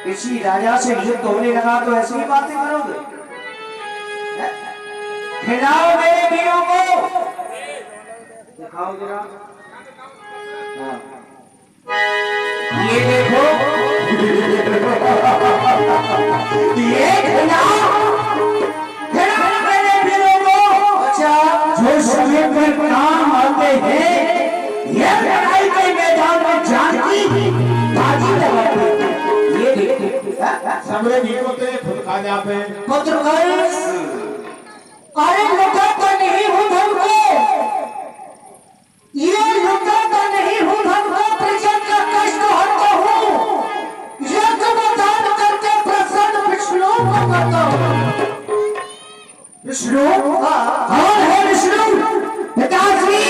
किसी राजा से युद्ध होने लगा तो ऐसी ही बातें करोगे? खिलाओ मेरे वीरों को, दिखाओ जरा। ये देखो, ये खिलाओ मेरे वीरों को। अच्छा, जो समय पर काम आते हैं, ये लड़ाई के मैदान में जानती बाजी लगाते हैं। सबरे वीरों के खुद खा जाते हैं। पुत्र अरे लुटा तो नहीं हूँ धन को, ये लुटा तो नहीं हूँ धन को, प्रजा का कष्ट हरता हूँ, यज्ञ में दान करके प्रसन्न विष्णु को करता हूँ। विष्णु कौन है? विष्णु पिताश्री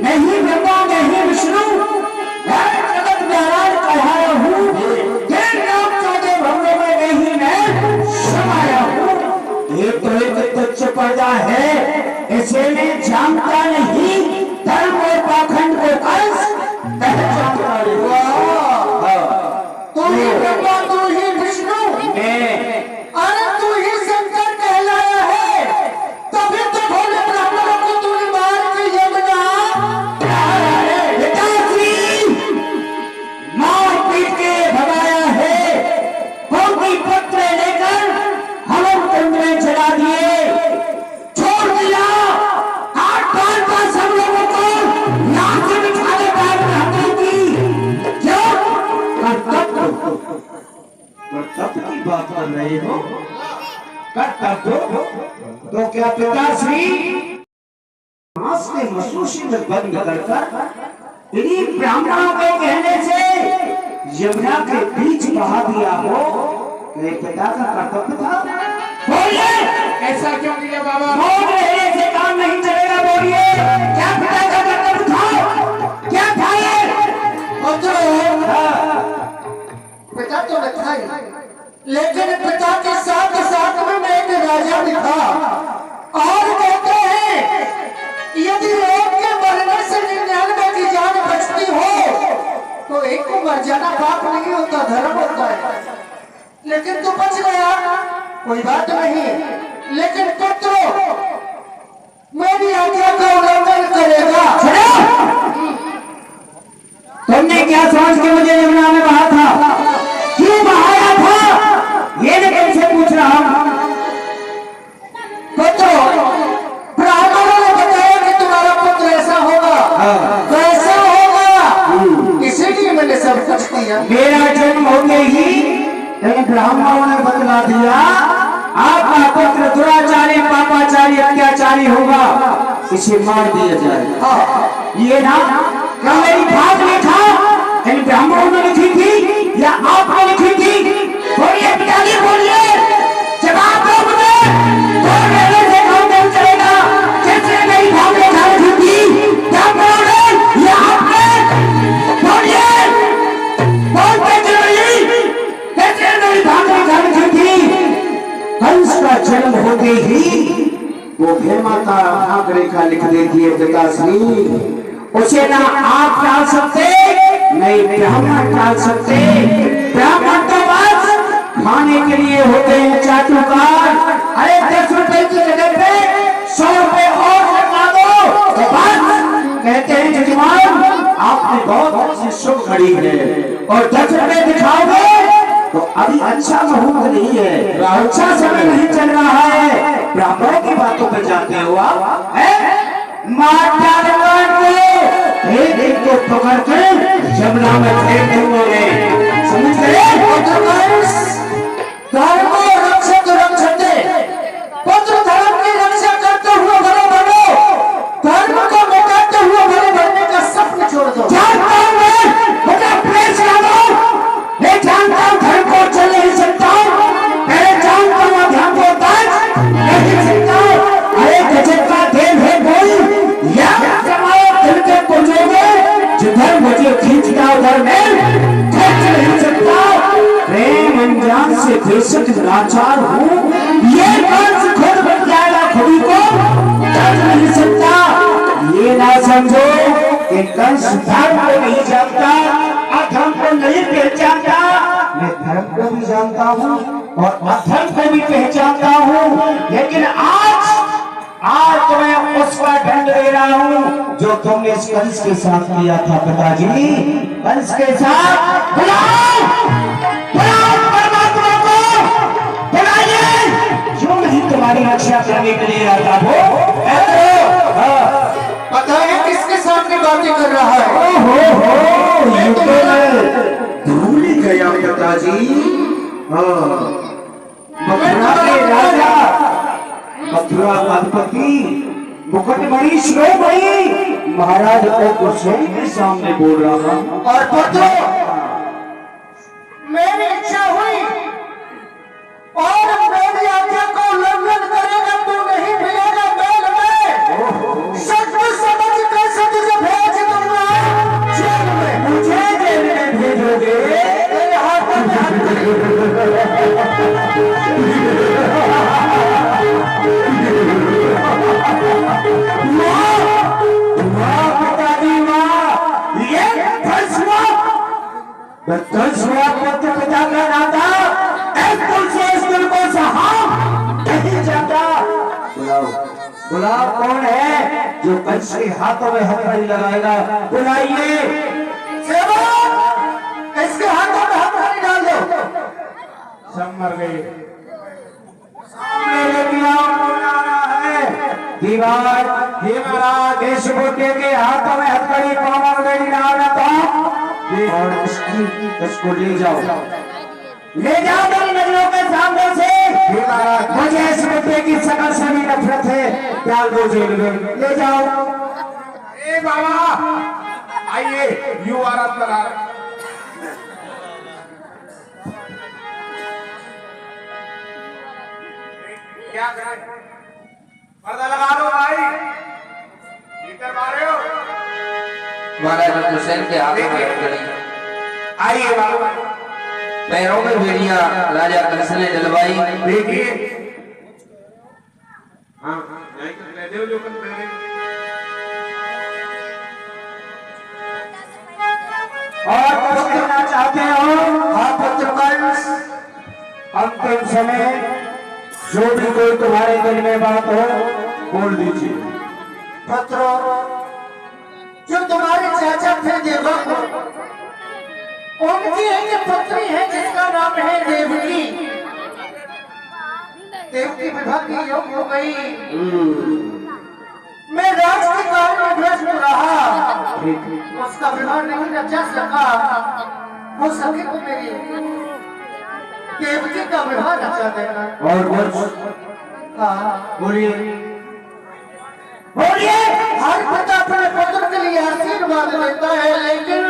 नहीं, ब्रह्मा नहीं, विष्णु जगत नारायण कहाया हूँ, पैदा है, इसे में जानता नहीं धर्म और पाखंड को पहचानता तू ही ब्रह्मा, तू ही विष्णु, अरे तू ही शंकर कहलाया है, तभी तो भोले ब्राह्मणों को तूने मार के यमुना मार पीट के भगाया है, भोगी पत्र लेकर हवन कुंड में चला दिए, बात कर रहे हो कर्तव्य तो क्या पिताश्री मांस के मसूसी में बंद कर इन्हीं ब्राह्मणों के कहने से यमुना के बीच बहा दिया हो, तो पिता का कर्तव्य था। बोलिए ऐसा क्यों किया बाबा? मौन रहने से काम नहीं चलेगा, बोलिए क्या पिता का कर्तव्य था? क्या था ये? पिता तो लिखा ही, लेकिन पिता के साथ साथ में मैं एक राजा भी था, और कहते हैं यदि एक के मरने से 99 की जान बचती हो तो एक को मर जाना पाप नहीं होता, धर्म होता है। लेकिन तू बच गया, कोई बात नहीं, लेकिन पुत्रो मेरी आज्ञा का उल्लंघन करेगा। तुमने क्या समझ के मुझे यमुना में बहा था? क्यों बहाया था? ये मैं तुमसे पूछ रहा हूं। पुत्रो, ब्राह्मणों ने बताया कि तुम्हारा पुत्र ऐसा होगा, वैसा होगा, इसीलिए मैंने सब कुछ किया। मेरा जन्म होते ही इन ब्राह्मणों ने बतला दिया आपका पुत्र दुराचारी, पापाचारी, अत्याचारी होगा, इसे मार दिया जाए। ये ना क्या मेरी बात लिखा इन ब्राह्मणों ने लिखी थी या आपने लिखी थी? बोलिए पिताजी, बोलिए, जवाब दो मुझे। बोलने से काम नहीं चलेगा। किसने मेरी बात लिखा लिखी थी? क्या बोलोगे या आपने? बोलिए, बोलते चलिए, किसने मेरी बात लिखा लिखी थी? कंस का जन्म होते ही वो भेमा का आंख रेखा लिख देती है पिताश्री, उसे ना आप टाल सकते, नहीं ब्राह्मण टाल सकते। ब्राह्मण तो बस खाने के लिए होते हैं चाटुकार। अरे 10 रुपए की जगह पे 100 रुपए और लगा दो तो बस कहते हैं जजमान आपने बहुत अच्छी शुभ घड़ी है, और 10 रुपए दिखाओगे तो अभी अच्छा मुहूर्त नहीं है, अच्छा समय नहीं चल रहा है, ब्राह्मणों की बातों पे जाते हो आप। एक को पकड़ के यमुना में फेंक दूंगे, समझ गए? धर्म रक्षक रक्षते, पुत्र धर्म की रक्षा करते हुए बड़े बनो, धर्म को मिटाते हुए बड़े बनने का सपना छोड़ दो। जानता हूँ मैं प्रेस दो, मैं जानता हूँ धर्म को चल नहीं सकता, मैं जानता हूँ ध्यान को नहीं सकता। अरे गजब का देव है कोई या दिल के पुंजोगे जिधर मुझे खींचता उधर मैं खींच नहीं सकता। प्रेम अनजान से बेशक धर्म को नहीं जानता, अधर्म को नहीं पहचानता, मैं धर्म को भी जानता हूँ और अधर्म को भी पहचानता हूँ। लेकिन आज तुम्हें उसका दंड दे रहा हूँ जो तुमने इस कंस के साथ किया था पिताजी। कंस के साथ बुलाओ परमात्मा को, बुलाइए, जो नहीं तुम्हारी रक्षा करने के लिए आता वो। पता है किसके सामने बातें कर रहा है? ये तो मैं भूल ही गया पिताजी। मथुरा के राजा, मथुरा का अधिपति, मुकुटमणि शिरोमणि महाराज को कुशल के सामने बोल रहा था। और पुत्र, मेरी इच्छा हुई और मेरी आज्ञा को उल्लंघन करेगा तो नहीं मिलेगा बैल में। सच समझ कर सच से भेज दूंगा जेल में। मुझे जेल में भेजोगे? तेरे हाथों में पिता का नाता एक दिल से इस दिल को सहा नहीं जाता। बुलाओ कौन है जो कंस के हाथों में हथकड़ी लगाएगा? बुलाइए। सेवक, इसके हाथों में हथकड़ी डाल दो। सब मर गए। मेरे दीवार बुलाना है। दीवार ये महाराज देश बुद्धे के हाथों में हथकड़ी पावन गई डालना था और इसको ले जाओ मेरी नजरों के सामने से। मुझे इस मुद्दे की सकल से भी नफरत है, डाल दो जेल में, ले जाओ। ए बाबा आइए, यू आर अंदर आ रहे। क्या करें? पर्दा लगा दो भाई, भीतर मारे हो। महाराज हुसैन के हाथों में हथकड़ी, आइए बाबा, पैरों में बेड़ियां राजा कंस ने डलवाई। देखिए। हाँ नहीं तो ले दो जो कर रहे। और कुछ कहना चाहते हो? हाँ पुत्र कंस, अंतिम समय जो भी कोई तुम्हारे दिल में बात हो बोल दीजिए। पुत्र, जो तुम्हारे चाचा थे देवक, उनकी एक पुत्री है जिसका नाम है देवकी। देवकी विवाह की योग्य हो गई। मैं राज के काम में व्यस्त रहा, उसका विवाह नहीं रचा सका। वो सखी को मेरी देवकी का विवाह रचा देना। और कुछ बोलिए, बोलिए। हर पिता अपने पुत्र के लिए आशीर्वाद देता है, लेकिन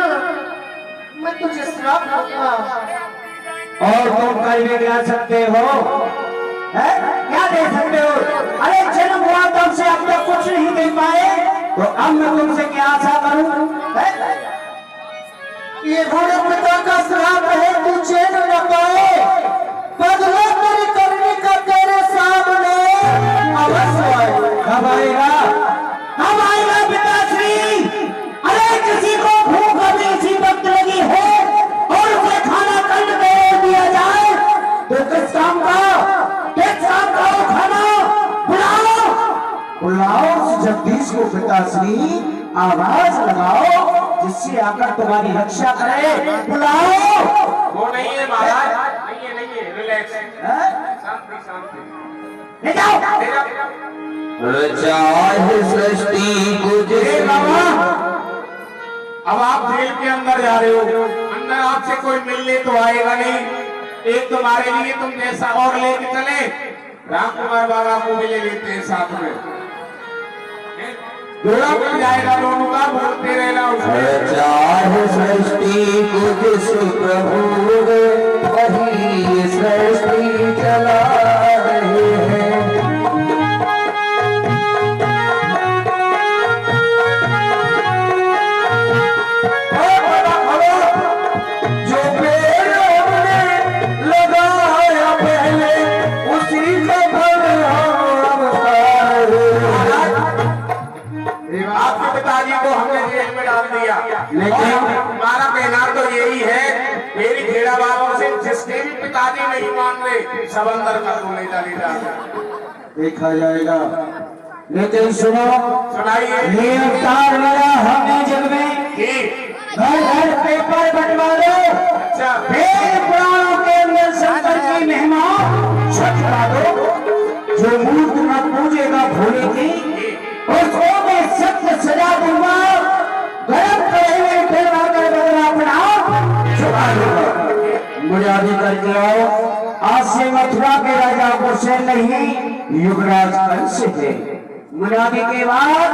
मैं तुझे श्राप दूंगा। और तुम कर भी क्या सकते हो? है? क्या दे सकते हो? अरे जन्म हुआ तब से अब तक कुछ नहीं दे पाए, तो अब मैं तुमसे क्या आशा करूं? ये बूढ़े पिता का श्राप है, तू चैन न पाए। बदला तेरी करने का तेरे सामने अवश्य आए। कब आएगा? कब आएगा पिताश्री? अरे किसी को भूख अभी इसी वक्त लगी है और उसे खाना कंड दे दिया जाए तो किस काम का वो खाना? बुलाओ बुलाओ उस जगदीश को पिताश्री, आवाज लगाओ जिससे आकर तुम्हारी रक्षा करे। बुलाओ। वो नहीं है महाराज, नहीं है, रिलैक्स, शांति शांति। ले जाओ। रचा है सृष्टि को बाबा, अब आप जेल के अंदर जा रहे हो, अंदर आपसे कोई मिलने तो आएगा नहीं। एक तुम्हारे लिए तुम जैसा और लेके चले, राम कुमार बाबा को भी ले लेते हैं साथ में। जोड़ा मिल जाएगा दोनों का, बोलते रहना उसमें। रचा है सृष्टि को जिस प्रभु वही सृष्टि चला रहे हैं। जो पेड़ हमने लगाया पहले उसी का फल हम खा रहे हैं। आपके पिताजी को हमने जेल में डाल दिया, दिया। लेकिन हमारा कहना तो यही है, मेरी खेड़ा बाबा से जिसके भी पिताजी नहीं मान रहे सब अंदर कर दो, नहीं डाली जा देखा जाएगा। लेकिन सुनो, सुनाइए। ये अवतार मेरा हमने जग में घर घर पेपर बंटवा दो। अच्छा, वेद पुराणों के अंदर शंकर की महिमा छठा दो। जो मूर्त न पूजेगा भोले की, उसको मैं सत्य सजा दूंगा। गलत करे हुए फिरवा कर बदला अपना चुका दूंगा। मुझे करके आओ। आज से मथुरा के राजा हुसैन नहीं, युवराज कंस थे। मुनादी के बाद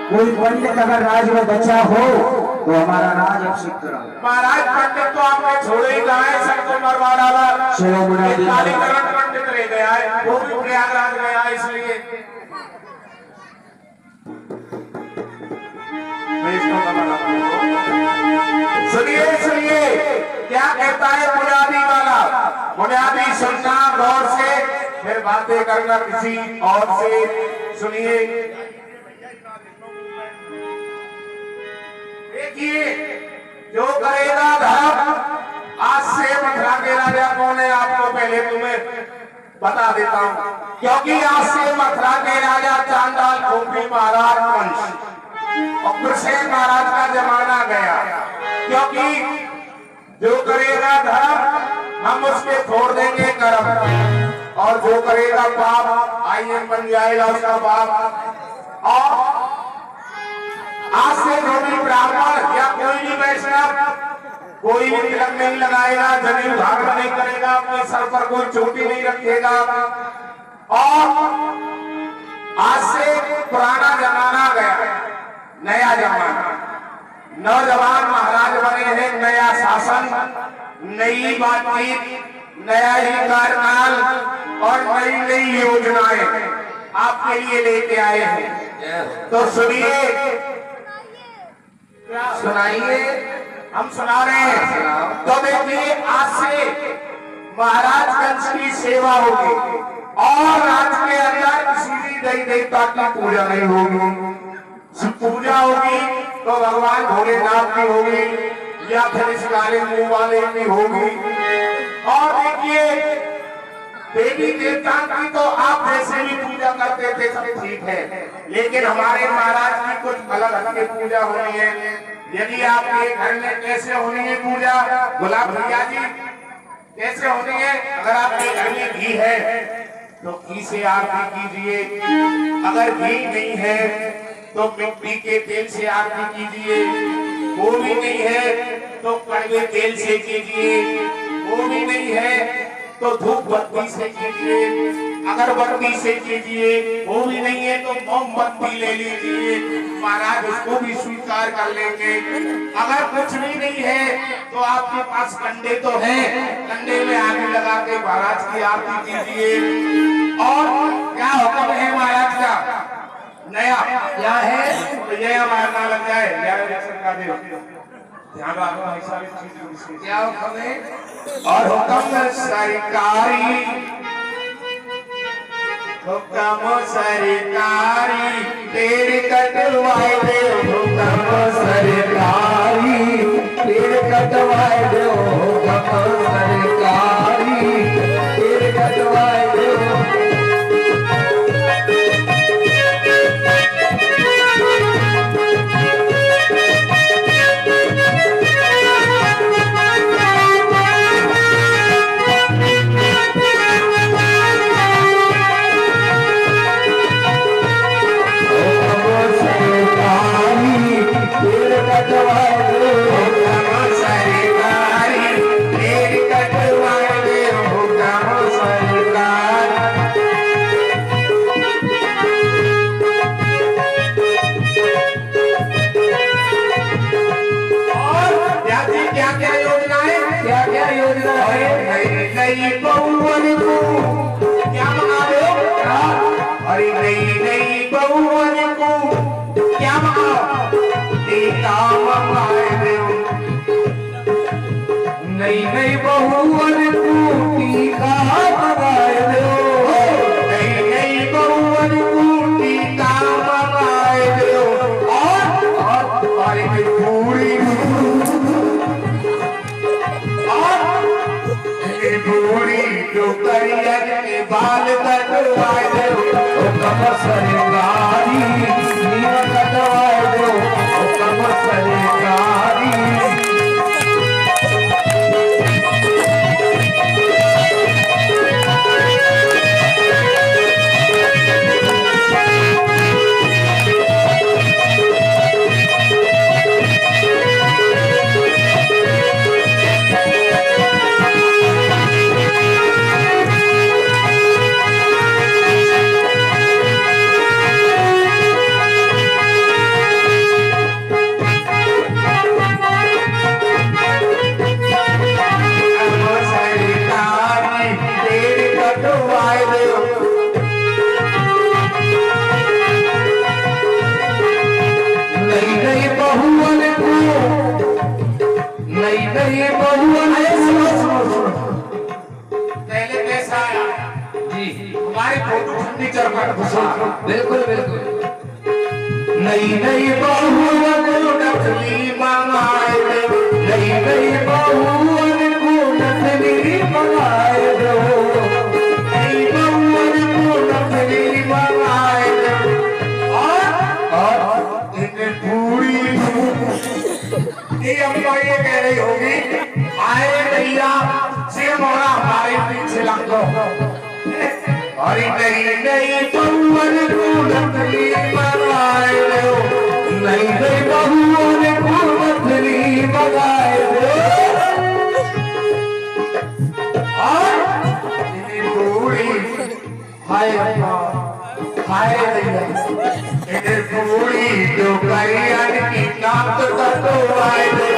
कोई पंडित अगर राज में बचा हो तो हमारा राज अब सिद्ध रहा। महाराज पंडित तो आपने छोड़े ही कहा है, सबको मरवा डाला। चलो मुनादी कालीकरण पंडित रह गया है, वो भी प्रयागराज गया है, इसलिए सुनिए सुनिए क्या कहता है बुनियादी वाला। बुनियादी सुनना गौर से, फिर बातें करना किसी और से। सुनिए, देखिए, जो करेगा धर्म, आज से मथुरा के राजा कौन है आपको पहले तुम्हें बता देता हूं, क्योंकि आज से मथुरा के राजा चांडाल गोपी महाराज कंस और कृष्ण महाराज का जमाना गया। क्योंकि जो करेगा धर्म हम उसके छोड़ देंगे कर्म, और जो करेगा पाप आईएम बन जाएगा उसका पाप। और आज से जो भी ब्राह्मण या कोई भी वैष्णव कोई भी तिलक नहीं लगाएगा, जनेऊ धारण नहीं करेगा, अपने सर पर कोई चोटी नहीं रखेगा। और आज से पुराना जमाना गया, नया जमाना, नौजवान महाराज बने हैं, नया शासन, नई बातचीत, नया ही कार्यकाल और नई नई योजनाएं आपके लिए लेके आए हैं। तो सुनिए, सुनाइए, हम सुना रहे हैं। तो देखिए, आज से महाराज कंस की सेवा होगी और राज के अंदर किसी भी देवी देवता की पूजा नहीं होगी। पूजा होगी तो भगवान भोलेनाथ की होगी या फिर इस काले मुंह वाले की होगी। और देखिए, देवी देवता की तो आप जैसे भी पूजा करते थे सब ठीक है, लेकिन हमारे महाराज की कुछ अलग हट के पूजा होनी है। यदि आपके घर में कैसे होनी है पूजा, गुलाब भैया जी, कैसे होनी है? अगर आपके घर में घी है तो घी से आरती कीजिए, अगर घी नहीं है तो मिट्टी के तेल से आरती कीजिए, वो भी नहीं है तो कड़वे तेल से कीजिए, वो भी नहीं है तो धूप बत्ती से कीजिए, अगरबत्ती से कीजिए, वो भी नहीं है तो मोमबत्ती ले लीजिए, महाराज उसको भी स्वीकार कर लेंगे। अगर कुछ भी नहीं है तो आपके पास कंडे तो है, कंडे में आग लगा के महाराज की आरती कीजिए। और क्या हुक्म है महाराज का? नया क्या है? नया मारना लग जाए, ध्यान रखना ऐसा चीज। क्या हुक्म है? और हुक्म सरकारी, हुक्म सरकारी, पेड़ कटवाए दे, हुक्म सरकारी, पेड़ कटवाए दो, हुक्म सरकारी, पेड़ कटवाए दो। नई बहुवन कूटी का मंगाए दो, नई बहुवन कूटी का मंगाए दो। और कब सरकारी नीम कटवाए दो कब सरकारी बिल्कुल बिल्कुल नई नई बहुवन को नकली मंगाए दो नई नई बहुवन को नकली मंगाए दो नई बहुवन को नकली मंगाए दो और इन्हें पूरी ये अम्मा ये कह रही होगी आए भैया से मोरा हमारे पीछे लग दो और नई नई बहुवन को नकली मंगाए दो नई नई बहुवन को नकली मंगाए दो और पूरी हाय हाय इधर पूरी जो करियन की नाम तो आए दो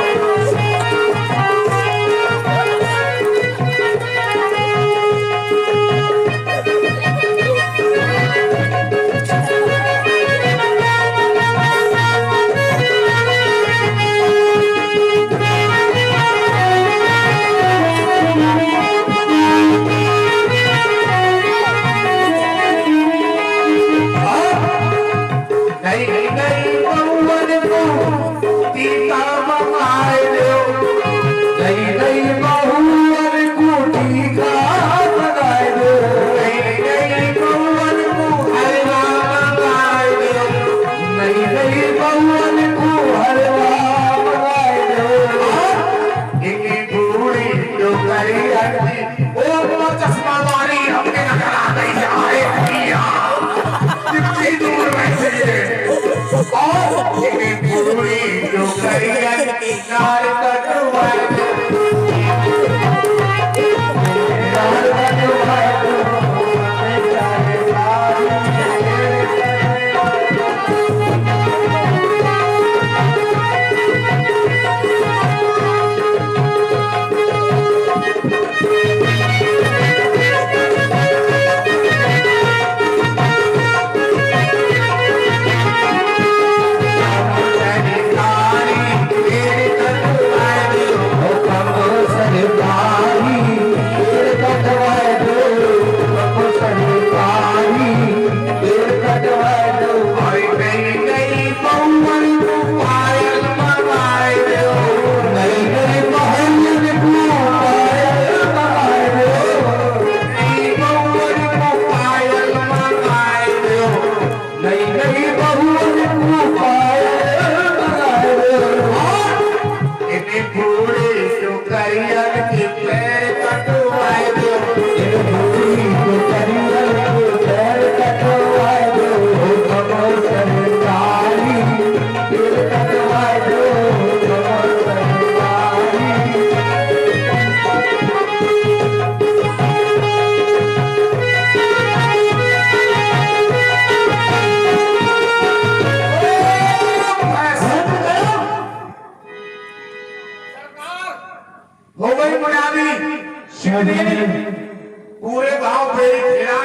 पूरे गांव पे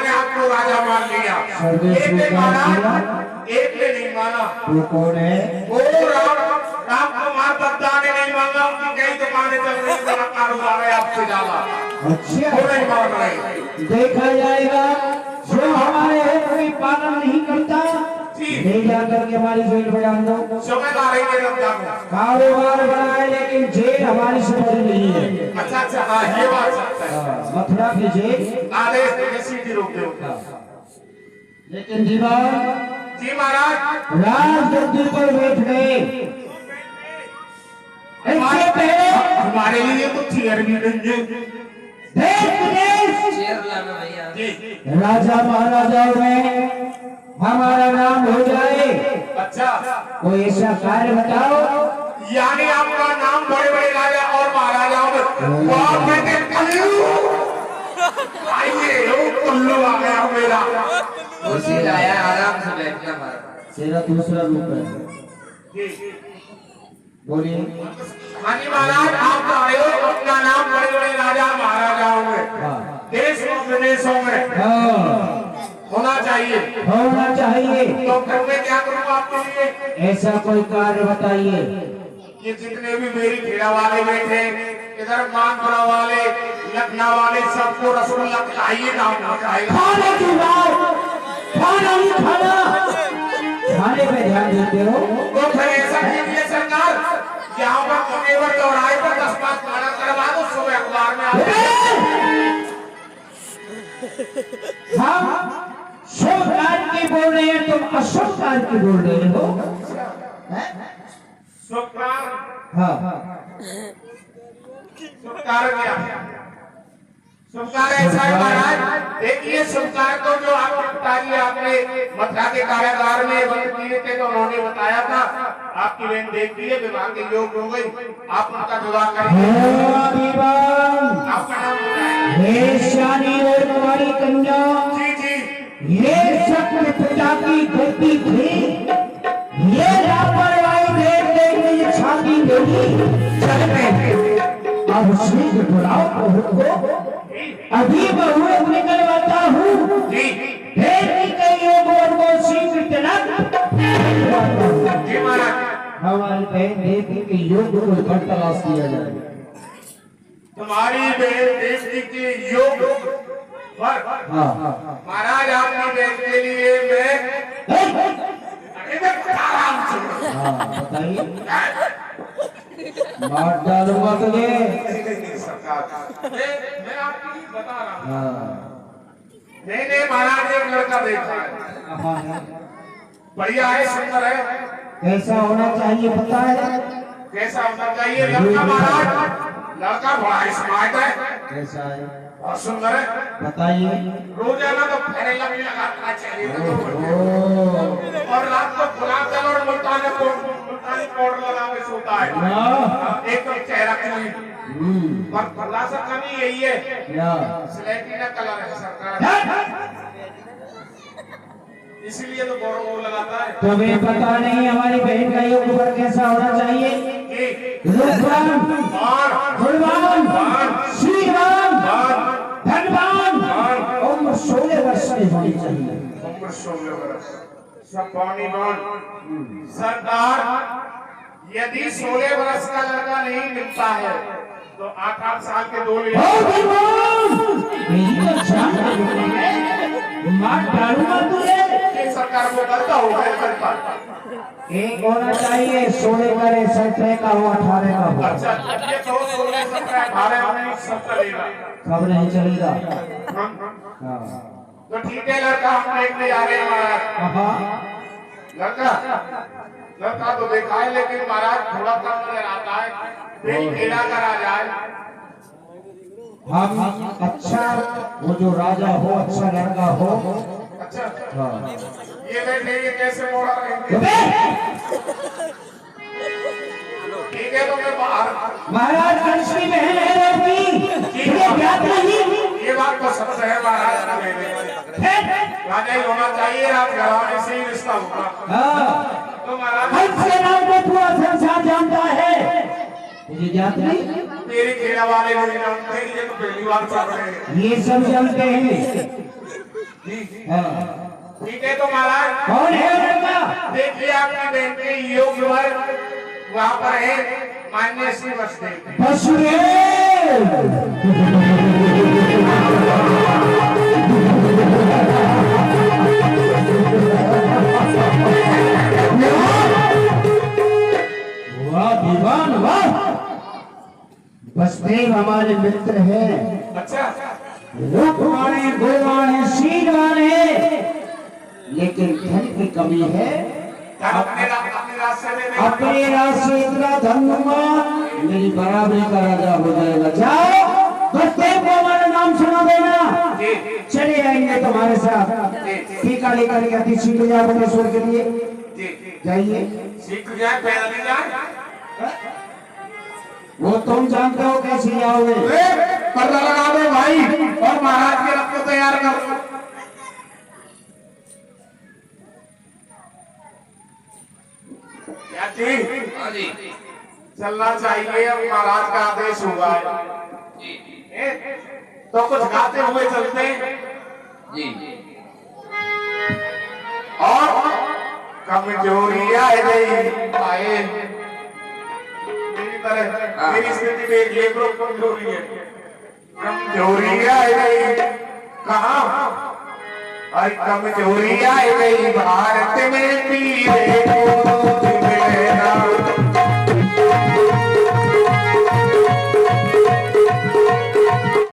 ने आपको राजा मान लिया। एक ने माना, एक ने नहीं माना। वो कौन है? वो राम कुमार बद्दा ने नहीं माना। उनकी कई दुकानें चल रही, बड़ा कारोबार है आपसे ज्यादा। अच्छा, वो नहीं मान रहे। देखा जाएगा जो हमारे हुक्म की पालन नहीं करता ले जाकर के हमारी जेल में डाल दो। सूबेदार ही नहीं लगता। कारोबार बनाए लेकिन जेल हमारी समझ नहीं है। अच्छा अच्छा, हाँ ये बात सच है। मथुरा की जेल आदेश देके सीधी रोक दो। लेकिन दीवान जी महाराज राज गद्दी पर बैठ गए। इससे पहले हमारे लिए तो चेयर भी देंगे। देश विदेश शेर लाना भैया जी राजा महाराजाओं में हमारा नाम हो जाए, अच्छा, कोई ऐसा कार्य बताओ। यानी आपका नाम बड़े बड़े राजा और महाराजाओं में वाह बेटे कल्लू आइए, वो कल्लू आ गया मेरा। कुर्सी लाया, आराम से बैठना महाराज। तेरा दूसरा रूप है, जी बोलिए। हाँ जी महाराज, आप आए हो, अपना नाम बड़े बड़े राजा महाराजाओं में हाँ देश और विदेशों में हाँ, होना चाहिए। होना चाहिए। तो फिर मैं क्या करूँ आपके लिए? ऐसा कोई कार्य बताइए। ये जितने भी मेरी खेड़ा वाले बैठे, इधर मानपुरा वाले, लखनऊ वाले, सबको रसगुल्ला खिलाइए, नाम खाएगा। खाने की बात, खाना ही खाना, खाने पे ध्यान देते हो। तो फिर ऐसा कीजिए सरकार, यहाँ पर कुनेवर चौराहे पर 10-5 खाना करवा दो, सुबह अखबार में आते। हम शुभ कार्य की बोल रहे हैं, तुम अशुभ कार्य की बोल रहे हो। सुखकार हाँ सुखकार क्या? सुखकार ऐसा है महाराज, देखिए सुखकार को जो आपके पिताजी आपने मथुरा के कारागार में बंद किए थे, तो उन्होंने बताया था आपकी बहन देखती है, विवाह के योग हो गई, आप उनका विवाह करेंगे। आपका नाम बताएं। हे शानी और कुमारी कन्या, जी जी ये सत्य पिता की गलती थी, ये लापरवाही देख देख मुझे छाती देगी। चल में अब शीघ्र बुलाओ बहू को, अभी बहू निकलवाता हूँ। जी को शीघ्र तिलक। जी महाराज, हमारी बहन देवी के योग को घर तलाश किया जाए। तुम्हारी बहन देवी के योग पर महाराज आपकी बहन के लिए मैं आराम से बताइए, मार डालूंगा तुझे। मैं आपको बता रहा हूँ। नहीं महाराज, एक लड़का देखा है, बढ़िया है, सुंदर है। कैसा होना चाहिए पता है? कैसा होना चाहिए लड़का महाराज? लड़का बड़ा स्मार्ट है, कैसा है बहुत सुंदर है। बताइए। रोजाना तो फेरे लगी लगाना चाहिए और रात को गुलाब जल और मुल्तानी पाउडर लगा के सोता है, एक तो चेहरा क्लीन। पर खुलासा कमी यही है, स्लेटी ना कलर है सरकार, इसीलिए तो गौरव लगाता है। तुम्हें पता नहीं हमारी बहन का योग पर कैसा होना चाहिए? रूपवान, गुणवान, श्रीवान, धनवान, उम्र 16 वर्ष की होनी चाहिए। उम्र 16 वर्ष, सब पानीवान। सरदार, यदि 16 वर्ष का लड़का नहीं मिलता है तो 8-8 साल के 2 ले। मार डालूंगा तुझे। सरकार को करता होगा एक होना चाहिए, 16 करे, 17 का हो, 18 का हो। अच्छा, ये तो 16, 17, 18 में सब चलेगा, सब नहीं चलेगा। तो ठीक है, लड़का हम देखने जा रहे हैं महाराज। लड़का तो देखा है, लेकिन महाराज थोड़ा कम नजर आता है, दिल खेला करा जाए। हम अच्छा, वो जो राजा हो, अच्छा लड़का हो। अच्छा, हाँ। ये बैठे, ये कैसे मोड़ा रहेंगे? ठीक है, तो मैं बाहर। महाराज कंस की बहन है लड़की, ये ज्ञात नहीं। ये बात तो सच है महाराज, राजा ही होना चाहिए, राजघराने से ही रिश्ता होगा। हाँ, तो महाराज कंस के नाम को पूरा संसार जानता है, मुझे ज्ञात नहीं। मेरे खेड़ा वाले नहीं जानते, ये तो पहली बार सुन रहे हैं। ये सब जानते हैं। हाँ। ठीक है, तो महाराज कौन है लड़का? देखिए, आपकी बहन के योग वर्ग वहाँ पर है, मान्य श्री वसुदेव। वाह दीवान वाह, वसुदेव हमारे मित्र हैं। अच्छा, रूपवान है, गुणवान है, शीलवान है, लेकिन धन की कमी है। अपने रास्ते दे दे। अपने रास्ते इतना धन दूंगा मेरी बराबरी का राजा हो जाएगा। जाओ बस को हमारा नाम सुना देना, जी चले आएंगे तुम्हारे साथ। टीका लेकर के अति शीघ्र जाओ बटेश्वर के लिए जी जाइए। सीख जाए पैदल नहीं जाए। वो तुम जानते हो कैसे जाओगे। पर्दा लगा दो भाई और महाराज के रथ को तैयार कर दो। क्या जी? हाँ जी चलना चाहिए, अब महाराज का आदेश हुआ है। जी तो कुछ गाते हुए चलते जी और कमजोरी आए नहीं आए मेरी तरह मेरी स्थिति देख ले ब्रो, कमजोरी है, कमजोरी आए नहीं कहा अरे कमजोरी आए नहीं भारत में पीरे को